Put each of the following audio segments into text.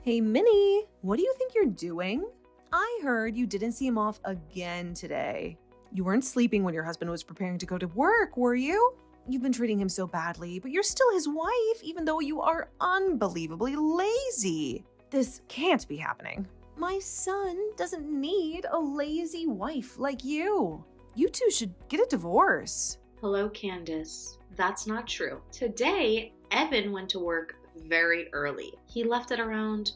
Hey, Minnie, what do you think you're doing? I heard you didn't see him off again today. You weren't sleeping when your husband was preparing to go to work, were you? You've been treating him so badly, but you're still his wife, even though you are unbelievably lazy. This can't be happening. My son doesn't need a lazy wife like you. You two should get a divorce. Hello, Candace. That's not true. Today, Evan went to work very early. He left at around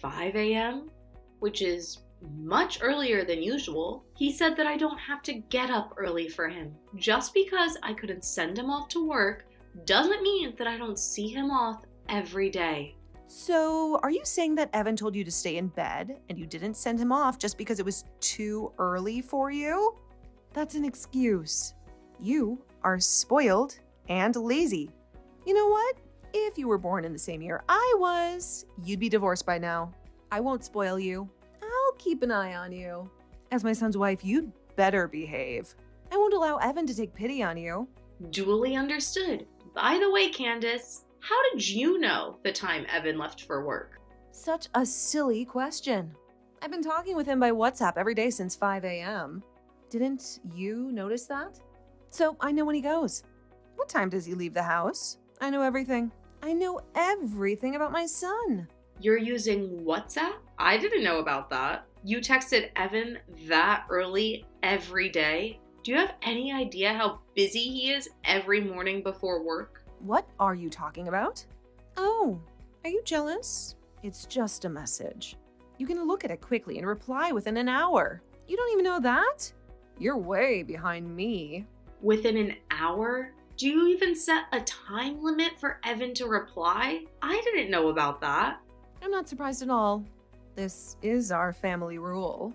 5 a.m., which is much earlier than usual. He said that I don't have to get up early for him. Just because I couldn't send him off to work doesn't mean that I don't see him off every day. So, are you saying that Evan told you to stay in bed and you didn't send him off just because it was too early for you? That's an excuse. You are spoiled and lazy. You know what? If you were born in the same year I was, you'd be divorced by now. I won't spoil you. I'll keep an eye on you. As my son's wife, you'd better behave. I won't allow Evan to take pity on you. Duly understood. By the way, Candace, how did you know the time Evan left for work? Such a silly question. I've been talking with him by WhatsApp every day since 5 a.m. Didn't you notice that? So I know when he goes. What time does he leave the house? I know everything. I know everything about my son. You're using WhatsApp? I didn't know about that. You texted Evan that early every day? Do you have any idea how busy he is every morning before work? What are you talking about? Oh, are you jealous? It's just a message. You can look at it quickly and reply within an hour. You don't even know that? You're way behind me. Within an hour? Do you even set a time limit for Evan to reply? I didn't know about that. I'm not surprised at all. This is our family rule.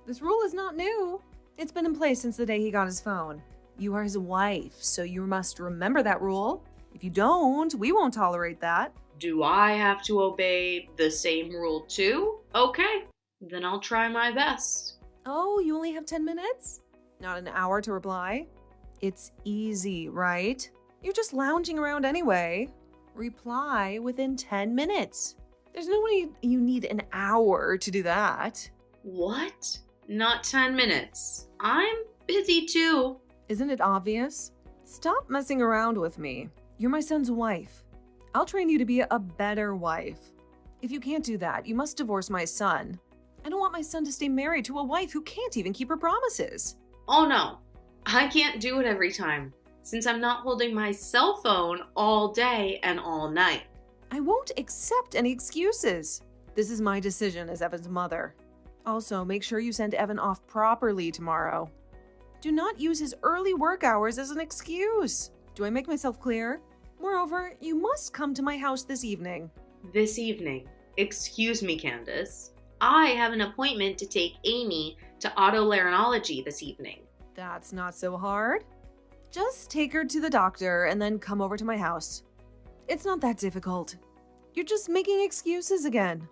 This rule is not new. It's been in place since the day he got his phone. You are his wife, so you must remember that rule. If you don't, we won't tolerate that. Do I have to obey the same rule too? Okay, then I'll try my best. Oh, you only have 10 minutes? Not an hour to reply? It's easy, right? You're just lounging around anyway. Reply within 10 minutes. There's no way you need an hour to do that. What? Not 10 minutes. I'm busy too. Isn't it obvious? Stop messing around with me. You're my son's wife. I'll train you to be a better wife. If you can't do that, you must divorce my son. I don't want my son to stay married to a wife who can't even keep her promises. Oh no, I can't do it every time, since I'm not holding my cell phone all day and all night. I won't accept any excuses. This is my decision as Evan's mother. Also, make sure you send Evan off properly tomorrow. Do not use his early work hours as an excuse. Do I make myself clear? Moreover, you must come to my house this evening. This evening? Excuse me, Candace. I have an appointment to take Amy to otolaryngology this evening. That's not so hard. Just take her to the doctor and then come over to my house. It's not that difficult. You're just making excuses again.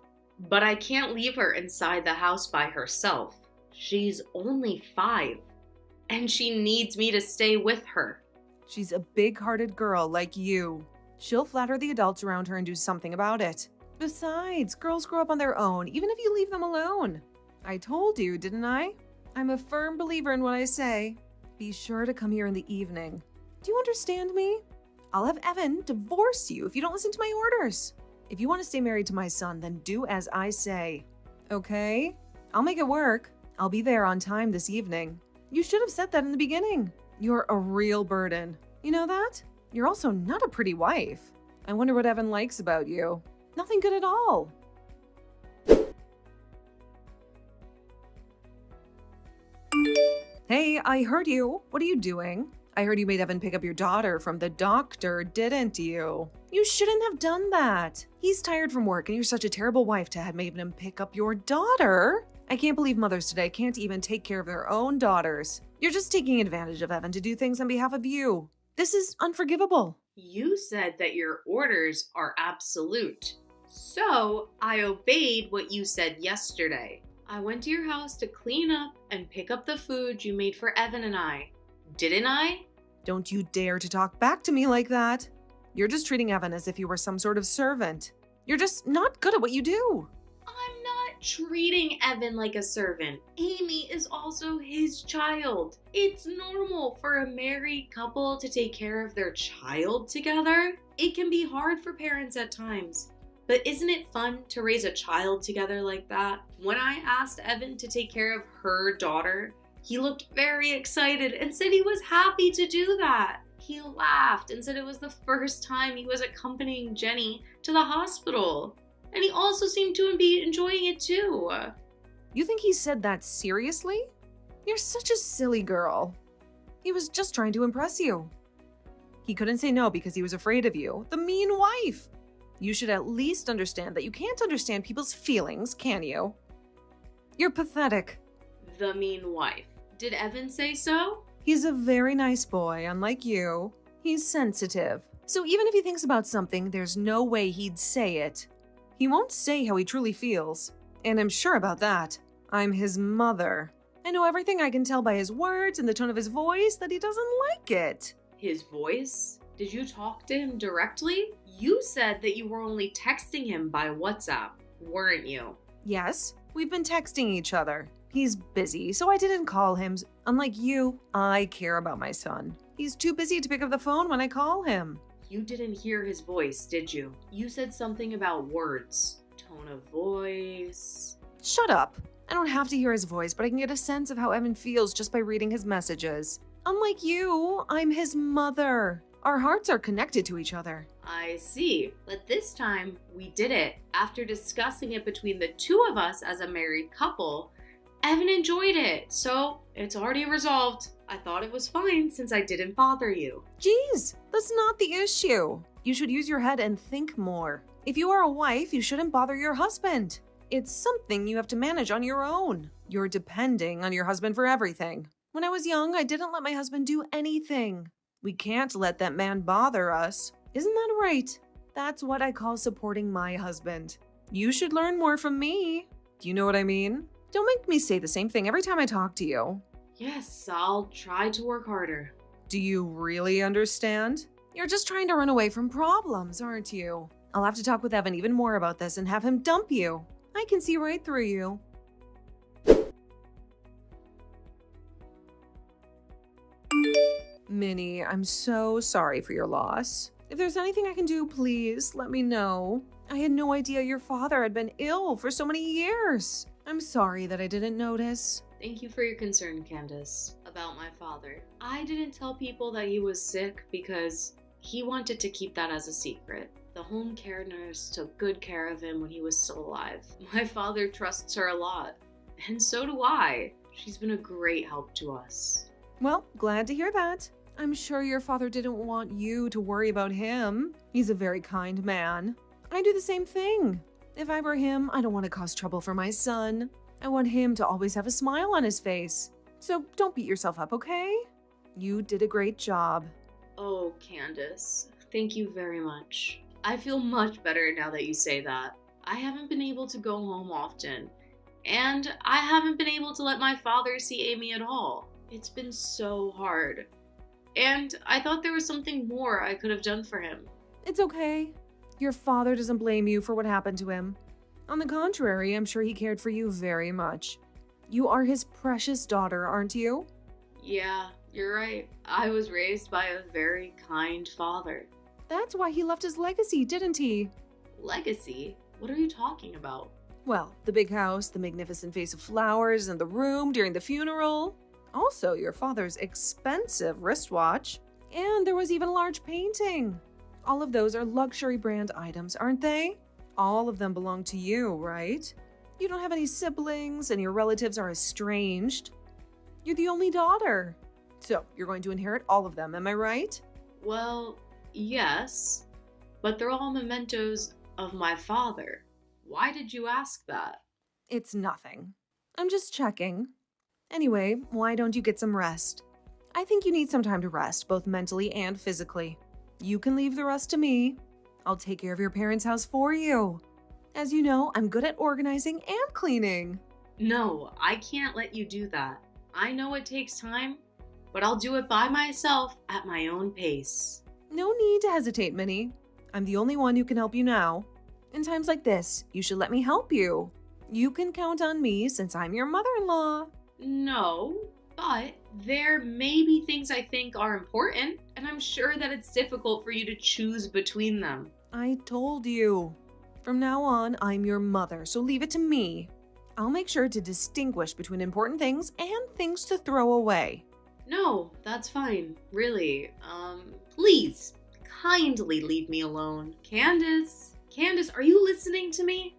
But I can't leave her inside the house by herself. She's only 5, and she needs me to stay with her. She's a big-hearted girl like you. She'll flatter the adults around her and do something about it. Besides, girls grow up on their own, even if you leave them alone. I told you, didn't I? I'm a firm believer in what I say. Be sure to come here in the evening. Do you understand me? I'll have Evan divorce you if you don't listen to my orders. If you want to stay married to my son, then do as I say. Okay? I'll make it work. I'll be there on time this evening. You should have said that in the beginning. You're a real burden. You know that? You're also not a pretty wife. I wonder what Evan likes about you. Nothing good at all. Hey, I heard you. What are you doing? I heard you made Evan pick up your daughter from the doctor, didn't you? You shouldn't have done that. He's tired from work and you're such a terrible wife to have made him pick up your daughter. I can't believe mothers today can't even take care of their own daughters. You're just taking advantage of Evan to do things on behalf of you. This is unforgivable. You said that your orders are absolute. So I obeyed what you said yesterday. I went to your house to clean up and pick up the food you made for Evan and I. Didn't I? Don't you dare to talk back to me like that. You're just treating Evan as if you were some sort of servant. You're just not good at what you do. I'm not treating Evan like a servant. Amy is also his child. It's normal for a married couple to take care of their child together. It can be hard for parents at times. But isn't it fun to raise a child together like that? When I asked Evan to take care of her daughter, he looked very excited and said he was happy to do that. He laughed and said it was the first time he was accompanying Jenny to the hospital. And he also seemed to be enjoying it too. You think he said that seriously? You're such a silly girl. He was just trying to impress you. He couldn't say no because he was afraid of you, the mean wife. You should at least understand that you can't understand people's feelings, can you? You're pathetic. The mean wife. Did Evan say so? He's a very nice boy, unlike you. He's sensitive. So even if he thinks about something, there's no way he'd say it. He won't say how he truly feels. And I'm sure about that. I'm his mother. I know everything. I can tell by his words and the tone of his voice that he doesn't like it. His voice? Did you talk to him directly? You said that you were only texting him by WhatsApp, weren't you? Yes, we've been texting each other. He's busy, so I didn't call him. Unlike you, I care about my son. He's too busy to pick up the phone when I call him. You didn't hear his voice, did you? You said something about words, tone of voice. Shut up. I don't have to hear his voice, but I can get a sense of how Evan feels just by reading his messages. Unlike you, I'm his mother. Our hearts are connected to each other. I see. But this time, we did it. After discussing it between the two of us as a married couple, Evan enjoyed it, so it's already resolved. I thought it was fine since I didn't bother you. Jeez, that's not the issue. You should use your head and think more. If you are a wife, you shouldn't bother your husband. It's something you have to manage on your own. You're depending on your husband for everything. When I was young, I didn't let my husband do anything. We can't let that man bother us. Isn't that right? That's what I call supporting my husband. You should learn more from me. Do you know what I mean? Don't make me say the same thing every time I talk to you. Yes, I'll try to work harder. Do you really understand? You're just trying to run away from problems, aren't you? I'll have to talk with Evan even more about this and have him dump you. I can see right through you. Minnie, I'm so sorry for your loss. If there's anything I can do, please let me know. I had no idea your father had been ill for so many years. I'm sorry that I didn't notice. Thank you for your concern, Candace, about my father. I didn't tell people that he was sick because he wanted to keep that as a secret. The home care nurse took good care of him when he was still alive. My father trusts her a lot, and so do I. She's been a great help to us. Well, glad to hear that. I'm sure your father didn't want you to worry about him. He's a very kind man. I do the same thing. If I were him, I don't want to cause trouble for my son. I want him to always have a smile on his face. So don't beat yourself up, okay? You did a great job. Oh, Candace, thank you very much. I feel much better now that you say that. I haven't been able to go home often, and I haven't been able to let my father see Amy at all. It's been so hard. And I thought there was something more I could have done for him. It's okay. Your father doesn't blame you for what happened to him. On the contrary, I'm sure he cared for you very much. You are his precious daughter, aren't you? Yeah, you're right. I was raised by a very kind father. That's why he left his legacy, didn't he? Legacy? What are you talking about? Well, the big house, the magnificent vase of flowers, and the room during the funeral. Also, your father's expensive wristwatch. And there was even a large painting. All of those are luxury brand items, aren't they? All of them belong to you, right? You don't have any siblings, and your relatives are estranged. You're the only daughter. So, you're going to inherit all of them, am I right? Well, yes, but they're all mementos of my father. Why did you ask that? It's nothing. I'm just checking. Anyway, why don't you get some rest? I think you need some time to rest, both mentally and physically. You can leave the rest to me. I'll take care of your parents' house for you. As you know, I'm good at organizing and cleaning. No, I can't let you do that. I know it takes time, but I'll do it by myself at my own pace. No need to hesitate, Minnie. I'm the only one who can help you now. In times like this, you should let me help you. You can count on me since I'm your mother-in-law. No, but there may be things I think are important, and I'm sure that it's difficult for you to choose between them. I told you. From now on, I'm your mother, so leave it to me. I'll make sure to distinguish between important things and things to throw away. No, that's fine. Really. Please, kindly leave me alone. Candace, are you listening to me?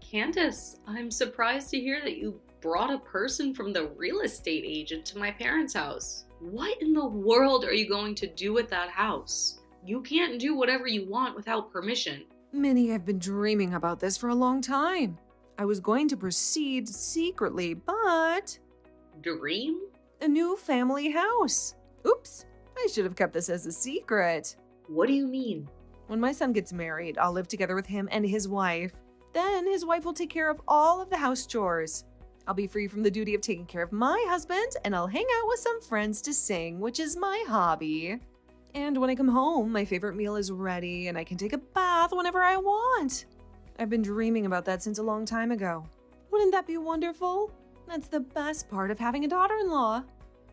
Candace, I'm surprised to hear that you brought a person from the real estate agent to my parents' house. What in the world are you going to do with that house? You can't do whatever you want without permission. Minnie, I've been dreaming about this for a long time. I was going to proceed secretly, but Dream? a new family house. Oops, I should have kept this as a secret. What do you mean? When my son gets married, I'll live together with him and his wife. Then his wife will take care of all of the house chores. I'll be free from the duty of taking care of my husband, and I'll hang out with some friends to sing, which is my hobby. And when I come home, my favorite meal is ready, and I can take a bath whenever I want. I've been dreaming about that since a long time ago. Wouldn't that be wonderful? That's the best part of having a daughter-in-law.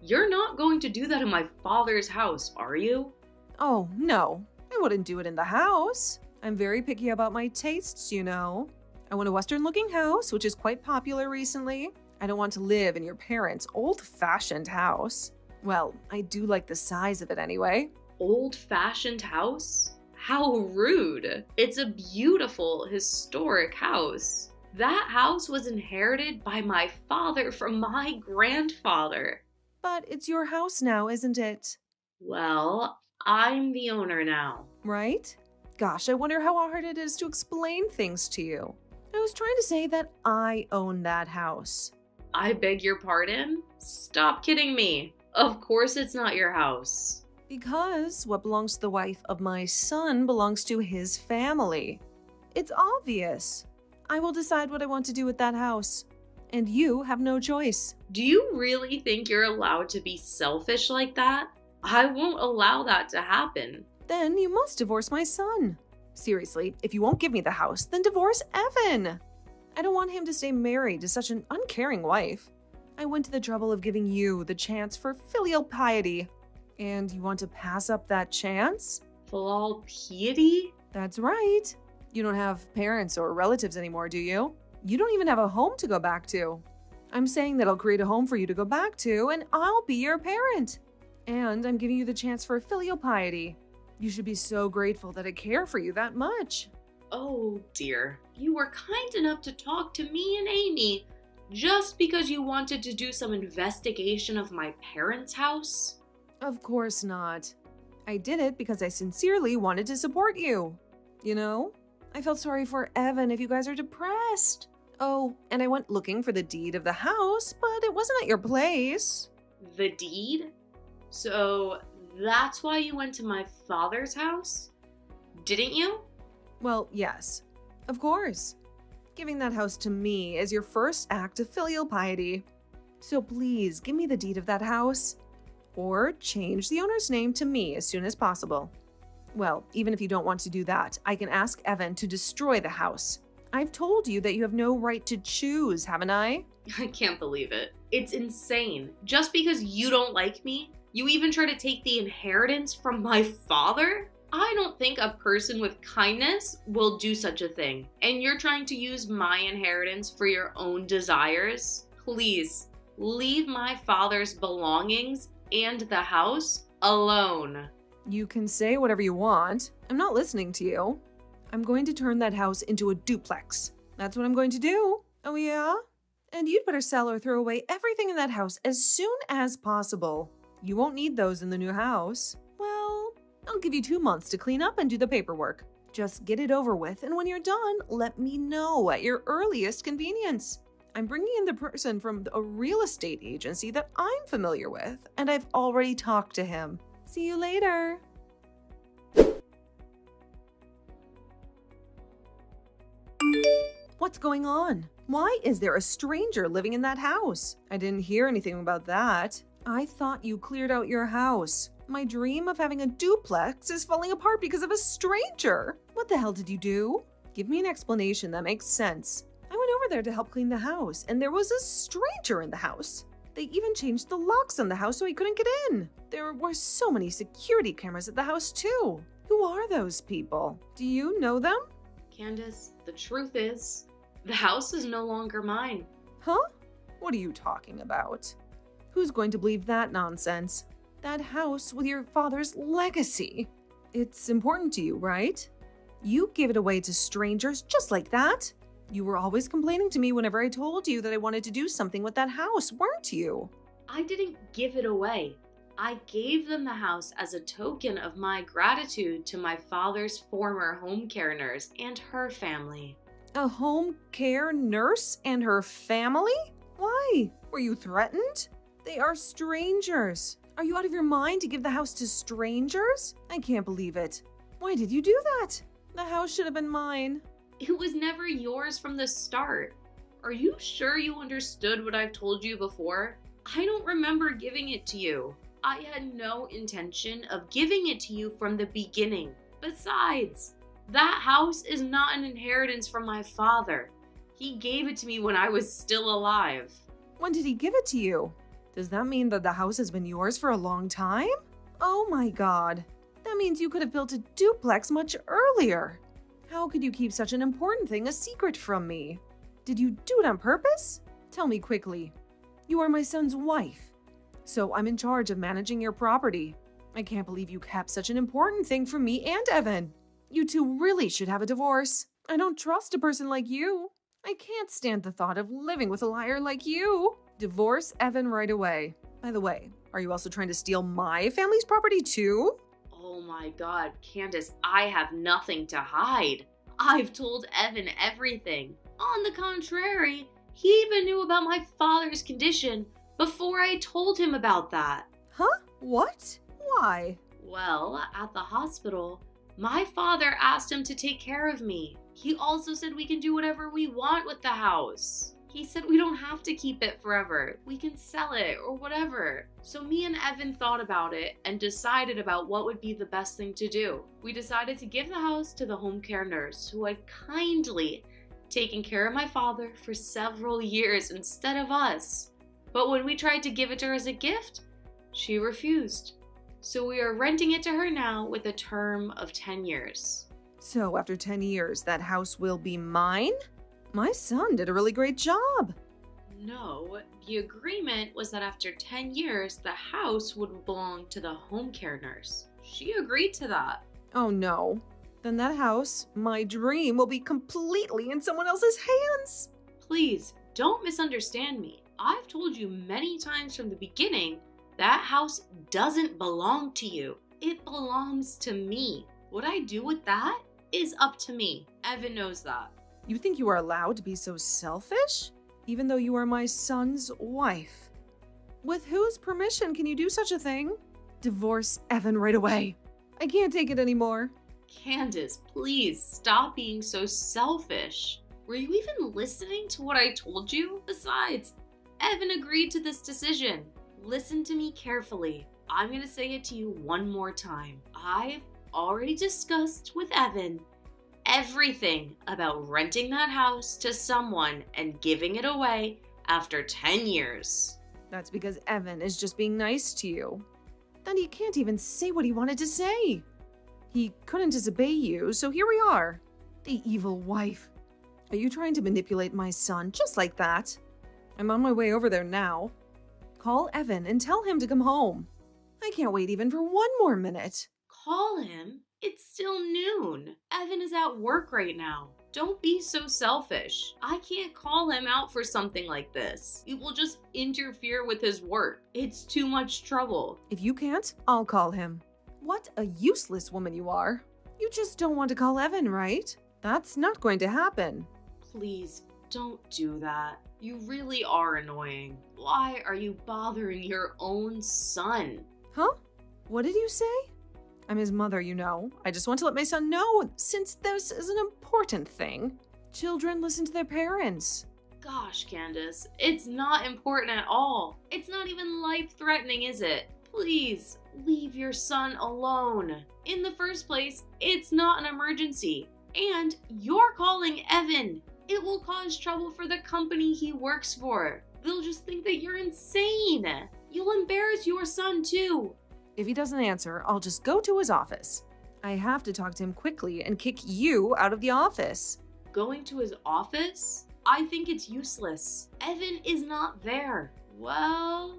You're not going to do that in my father's house, are you? Oh, no. I wouldn't do it in the house. I'm very picky about my tastes, you know. I want a Western-looking house, which is quite popular recently. I don't want to live in your parents' old-fashioned house. Well, I do like the size of it anyway. Old-fashioned house? How rude. It's a beautiful, historic house. That house was inherited by my father from my grandfather. But it's your house now, isn't it? Well, I'm the owner now. Right? Gosh, I wonder how hard it is to explain things to you. I was trying to say that I own that house. I beg your pardon? Stop kidding me. Of course it's not your house. Because what belongs to the wife of my son belongs to his family. It's obvious. I will decide what I want to do with that house. And you have no choice. Do you really think you're allowed to be selfish like that? I won't allow that to happen. Then you must divorce my son. Seriously, if you won't give me the house, then divorce Evan. I don't want him to stay married to such an uncaring wife. I went to the trouble of giving you the chance for filial piety. And you want to pass up that chance? Filial piety? That's right. You don't have parents or relatives anymore, do you? You don't even have a home to go back to. I'm saying that I'll create a home for you to go back to, and I'll be your parent. And I'm giving you the chance for filial piety. You should be so grateful that I care for you that much. Oh dear, you were kind enough to talk to me and Amy just because you wanted to do some investigation of my parents' house? Of course not. I did it because I sincerely wanted to support you. You know, I felt sorry for Evan if you guys are depressed. Oh, and I went looking for the deed of the house, but it wasn't at your place. The deed? So that's why you went to my father's house? Didn't you? Well, yes, of course. Giving that house to me is your first act of filial piety. So please give me the deed of that house. Or change the owner's name to me as soon as possible. Well, even if you don't want to do that, I can ask Evan to destroy the house. I've told you that you have no right to choose, haven't I? I can't believe it. It's insane. Just because you don't like me, you even try to take the inheritance from my father? I don't think a person with kindness will do such a thing. And you're trying to use my inheritance for your own desires? Please, leave my father's belongings and the house alone. You can say whatever you want. I'm not listening to you. I'm going to turn that house into a duplex. That's what I'm going to do. Oh yeah? And you'd better sell or throw away everything in that house as soon as possible. You won't need those in the new house. Well, I'll give you 2 months to clean up and do the paperwork. Just get it over with, and when you're done, let me know at your earliest convenience. I'm bringing in the person from a real estate agency that I'm familiar with, and I've already talked to him. See you later. What's going on? Why is there a stranger living in that house? I didn't hear anything about that. I thought you cleared out your house. My dream of having a duplex is falling apart because of a stranger. What the hell did you do? Give me an explanation that makes sense. I went over there to help clean the house, and there was a stranger in the house. They even changed the locks on the house so he couldn't get in. There were so many security cameras at the house, too. Who are those people? Do you know them? Candace, the truth is, the house is no longer mine. Huh? What are you talking about? Who's going to believe that nonsense? That house with your father's legacy. It's important to you, right? You gave it away to strangers just like that. You were always complaining to me whenever I told you that I wanted to do something with that house, weren't you? I didn't give it away. I gave them the house as a token of my gratitude to my father's former home care nurse and her family. A home care nurse and her family? Why? Were you threatened? They are strangers. Are you out of your mind to give the house to strangers? I can't believe it. Why did you do that? The house should have been mine. It was never yours from the start. Are you sure you understood what I've told you before? I don't remember giving it to you. I had no intention of giving it to you from the beginning. Besides, that house is not an inheritance from my father. He gave it to me when I was still alive. When did he give it to you? Does that mean that the house has been yours for a long time? Oh my God. That means you could have built a duplex much earlier. How could you keep such an important thing a secret from me? Did you do it on purpose? Tell me quickly. You are my son's wife, so I'm in charge of managing your property. I can't believe you kept such an important thing from me and Evan. You two really should have a divorce. I don't trust a person like you. I can't stand the thought of living with a liar like you. Divorce Evan right away. By the way, are you also trying to steal my family's property too? Oh my God, Candace, I have nothing to hide. I've told Evan everything. On the contrary, he even knew about my father's condition before I told him about that. Huh? What? Why? Well, at the hospital, my father asked him to take care of me. He also said we can do whatever we want with the house. He said we don't have to keep it forever. We can sell it or whatever. So me and Evan thought about it and decided about what would be the best thing to do. We decided to give the house to the home care nurse who had kindly taken care of my father for several years instead of us. But when we tried to give it to her as a gift, she refused. So we are renting it to her now with a term of 10 years. So after 10 years, that house will be mine? My son did a really great job. No, the agreement was that after 10 years, the house would belong to the home care nurse. She agreed to that. Oh no. Then that house, my dream, will be completely in someone else's hands. Please, don't misunderstand me. I've told you many times from the beginning, that house doesn't belong to you. It belongs to me. What I do with that is up to me. Evan knows that. You think you are allowed to be so selfish? Even though you are my son's wife. With whose permission can you do such a thing? Divorce Evan right away. I can't take it anymore. Candace, please stop being so selfish. Were you even listening to what I told you? Besides, Evan agreed to this decision. Listen to me carefully. I'm going to say it to you one more time. I've already discussed with Evan everything about renting that house to someone and giving it away after 10 years. That's because Evan is just being nice to you. Then he can't even say what he wanted to say. He couldn't disobey you, so here we are. The evil wife. Are you trying to manipulate my son just like that? I'm on my way over there now. Call Evan and tell him to come home. I can't wait even for one more minute. Call him? It's still noon. Evan is at work right now. Don't be so selfish. I can't call him out for something like this. It will just interfere with his work. It's too much trouble. If you can't, I'll call him. What a useless woman you are. You just don't want to call Evan, right? That's not going to happen. Please, don't do that. You really are annoying. Why are you bothering your own son? Huh? What did you say? I'm his mother, you know. I just want to let my son know, since this is an important thing. Children listen to their parents. Gosh, Candace, it's not important at all. It's not even life-threatening, is it? Please, leave your son alone. In the first place, it's not an emergency. And you're calling Evan. It will cause trouble for the company he works for. They'll just think that you're insane. You'll embarrass your son too. If he doesn't answer, I'll just go to his office. I have to talk to him quickly and kick you out of the office. Going to his office? I think it's useless. Evan is not there. Well,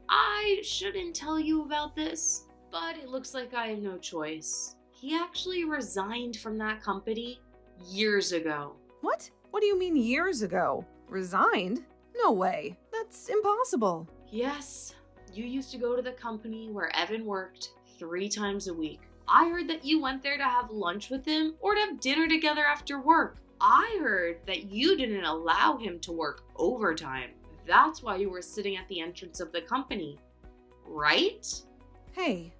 I shouldn't tell you about this, but it looks like I have no choice. He actually resigned from that company years ago. What? What do you mean years ago? Resigned? No way. That's impossible. Yes, you used to go to the company where Evan worked 3 times a week. I heard that you went there to have lunch with him or to have dinner together after work. I heard that you didn't allow him to work overtime. That's why you were sitting at the entrance of the company, right? Hey,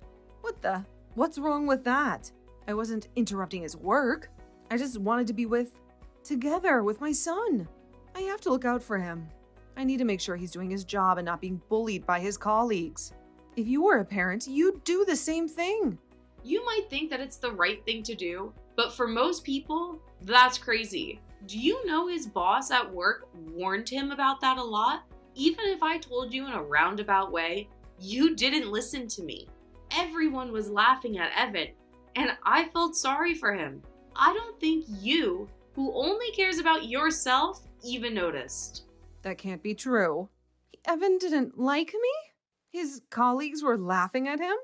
what's wrong with that? I wasn't interrupting his work. I just wanted to be together with my son. I have to look out for him. I need to make sure he's doing his job and not being bullied by his colleagues. If you were a parent, you'd do the same thing. You might think that it's the right thing to do, but for most people, that's crazy. Do you know his boss at work warned him about that a lot? Even if I told you in a roundabout way, you didn't listen to me. Everyone was laughing at Evan, and I felt sorry for him. I don't think you, who only cares about yourself, even noticed. That can't be true. Evan didn't like me? His colleagues were laughing at him?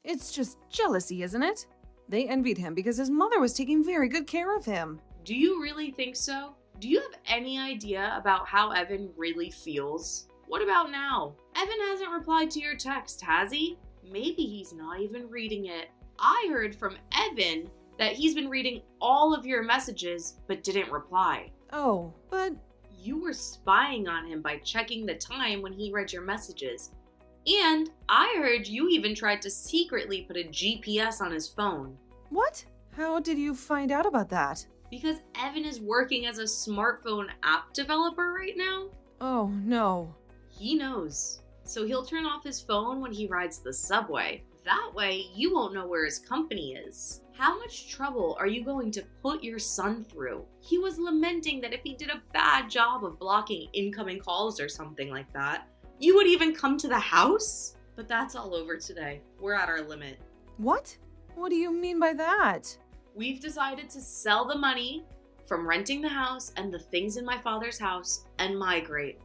It's just jealousy, isn't it? They envied him because his mother was taking very good care of him. Do you really think so? Do you have any idea about how Evan really feels? What about now? Evan hasn't replied to your text, has he? Maybe he's not even reading it. I heard from Evan that he's been reading all of your messages but didn't reply. Oh, but you were spying on him by checking the time when he read your messages. And I heard you even tried to secretly put a GPS on his phone. What? How did you find out about that? Because Evan is working as a smartphone app developer right now. Oh, no. He knows. So he'll turn off his phone when he rides the subway. That way, you won't know where his company is. How much trouble are you going to put your son through? He was lamenting that if he did a bad job of blocking incoming calls or something like that, you would even come to the house? But that's all over today. We're at our limit. What? What do you mean by that? We've decided to sell the money from renting the house and the things in my father's house and migrate.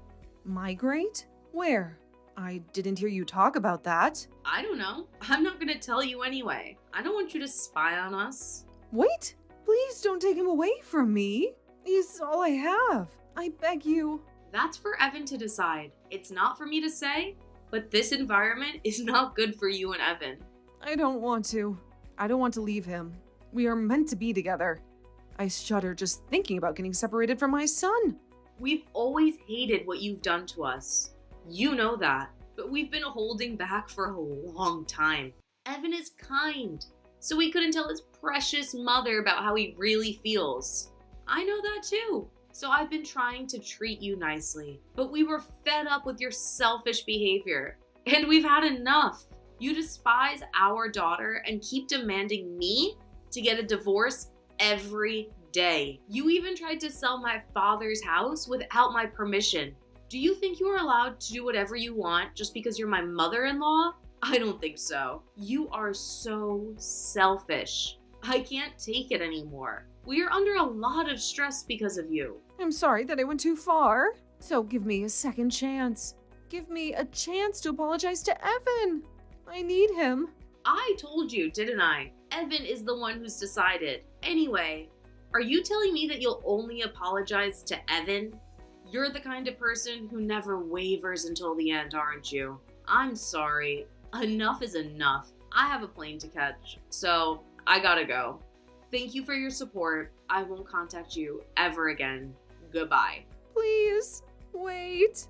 Migrate? Where? I didn't hear you talk about that. I don't know. I'm not gonna tell you anyway. I don't want you to spy on us. Wait! Please don't take him away from me. He's all I have. I beg you. That's for Evan to decide. It's not for me to say, but this environment is not good for you and Evan. I don't want to. I don't want to leave him. We are meant to be together. I shudder just thinking about getting separated from my son. We've always hated what you've done to us. You know that, but we've been holding back for a long time. Evan is kind, so he couldn't tell his precious mother about how he really feels. I know that too. So I've been trying to treat you nicely, but we were fed up with your selfish behavior, and we've had enough. You despise our daughter and keep demanding me to get a divorce every day. You even tried to sell my father's house without my permission. Do you think you are allowed to do whatever you want just because you're my mother-in-law? I don't think so. You are so selfish. I can't take it anymore. We are under a lot of stress because of you. I'm sorry that I went too far. So give me a second chance. Give me a chance to apologize to Evan. I need him. I told you, didn't I? Evan is the one who's decided. Anyway, are you telling me that you'll only apologize to Evan? You're the kind of person who never wavers until the end, aren't you? I'm sorry. Enough is enough. I have a plane to catch, so I gotta go. Thank you for your support. I won't contact you ever again. Goodbye. Please, wait.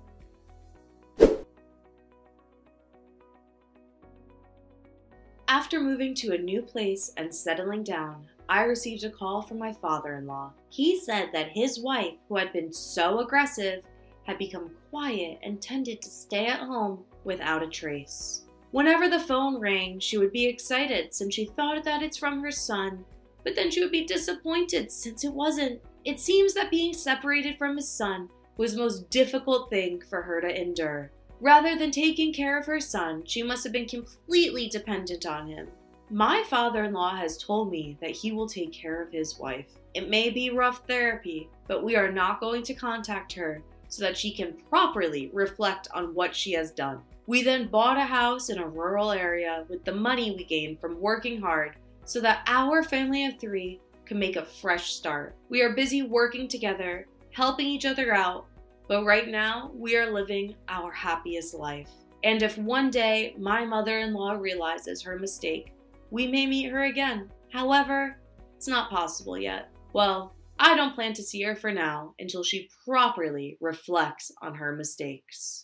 After moving to a new place and settling down, I received a call from my father-in-law. He said that his wife, who had been so aggressive, had become quiet and tended to stay at home without a trace. Whenever the phone rang, she would be excited since she thought that it's from her son, but then she would be disappointed since it wasn't. It seems that being separated from his son was the most difficult thing for her to endure. Rather than taking care of her son, she must have been completely dependent on him. My father-in-law has told me that he will take care of his wife. It may be rough therapy, but we are not going to contact her so that she can properly reflect on what she has done. We then bought a house in a rural area with the money we gained from working hard so that our family of 3 can make a fresh start. We are busy working together, helping each other out, but right now we are living our happiest life. And if one day my mother-in-law realizes her mistake, we may meet her again. However, it's not possible yet. Well, I don't plan to see her for now until she properly reflects on her mistakes.